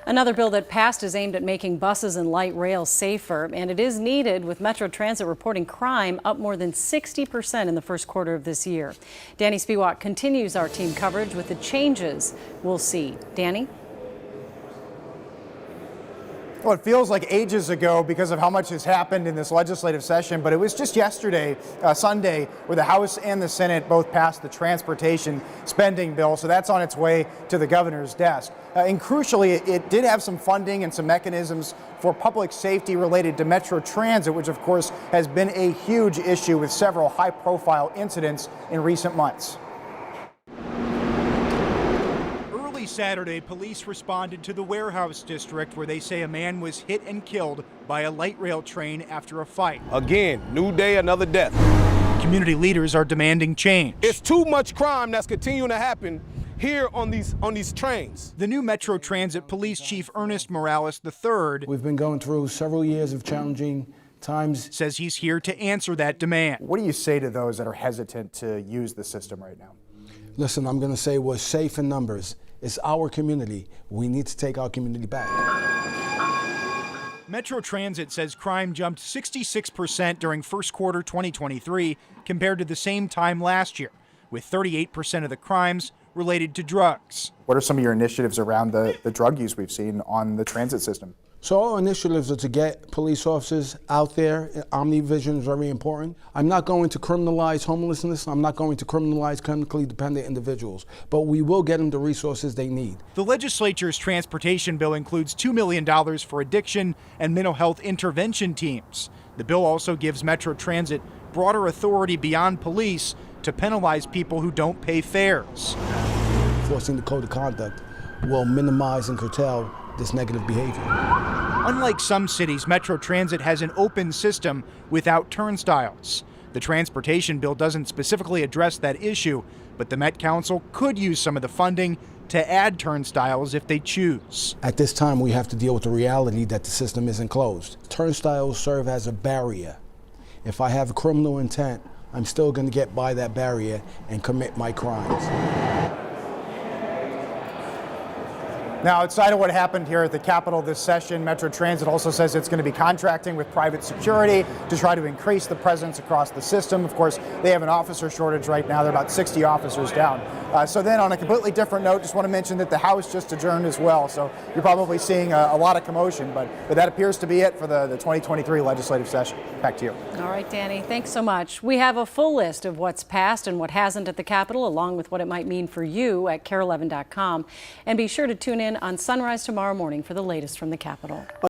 Another bill that passed is aimed at making buses and light rail safer, and it is needed with Metro Transit reporting crime up more than 60% in the first quarter of this year. Danny Spiewak continues our team coverage with the changes we'll see. Danny? Well, it feels like ages ago because of how much has happened in this legislative session, but it was just yesterday, Sunday, where the House and the Senate both passed the transportation spending bill, so that's on its way to the governor's desk. And crucially, it did have some funding and some mechanisms for public safety related to Metro Transit, which of course has been a huge issue with several high-profile incidents in recent months. Saturday, police responded to the Warehouse District where they say a man was hit and killed by a light rail train after a fight. Again, new day, another death. Community leaders are demanding change. It's too much crime that's continuing to happen here on these trains. The new Metro Transit Police Chief Ernest Morales III, we've been going through several years of challenging times, says he's here to answer that demand. What do you say to those that are hesitant to use the system right now? Listen, I'm going to say we're safe in numbers. It's our community. We need to take our community back. Metro Transit says crime jumped 66% during first quarter 2023 compared to the same time last year, with 38% of the crimes related to drugs. What are some of your initiatives around the drug use we've seen on the transit system? So our initiatives are to get police officers out there. Omnivision is very important. I'm not going to criminalize homelessness. I'm not going to criminalize chemically dependent individuals, but we will get them the resources they need. The legislature's transportation bill includes $2 million for addiction and mental health intervention teams. The bill also gives Metro Transit broader authority beyond police to penalize people who don't pay fares. Enforcing the code of conduct will minimize and curtail this negative behavior. Unlike some cities, Metro Transit has an open system without turnstiles. The transportation bill doesn't specifically address that issue, but the Met Council could use some of the funding to add turnstiles if they choose. At this time, we have to deal with the reality that the system isn't closed. Turnstiles serve as a barrier. If I have a criminal intent, I'm still going to get by that barrier and commit my crimes. Now, outside of what happened here at the Capitol this session, Metro Transit also says it's going to be contracting with private security to try to increase the presence across the system. Of course, they have an officer shortage right now. They're about 60 officers down. So then on a completely different note, just want to mention that the House just adjourned as well. So you're probably seeing a lot of commotion, but that appears to be it for the 2023 legislative session. Back to you. All right, Danny, thanks so much. We have a full list of what's passed and what hasn't at the Capitol, along with what it might mean for you at KARE11.com. And be sure to tune in on Sunrise tomorrow morning for the latest from the Capitol.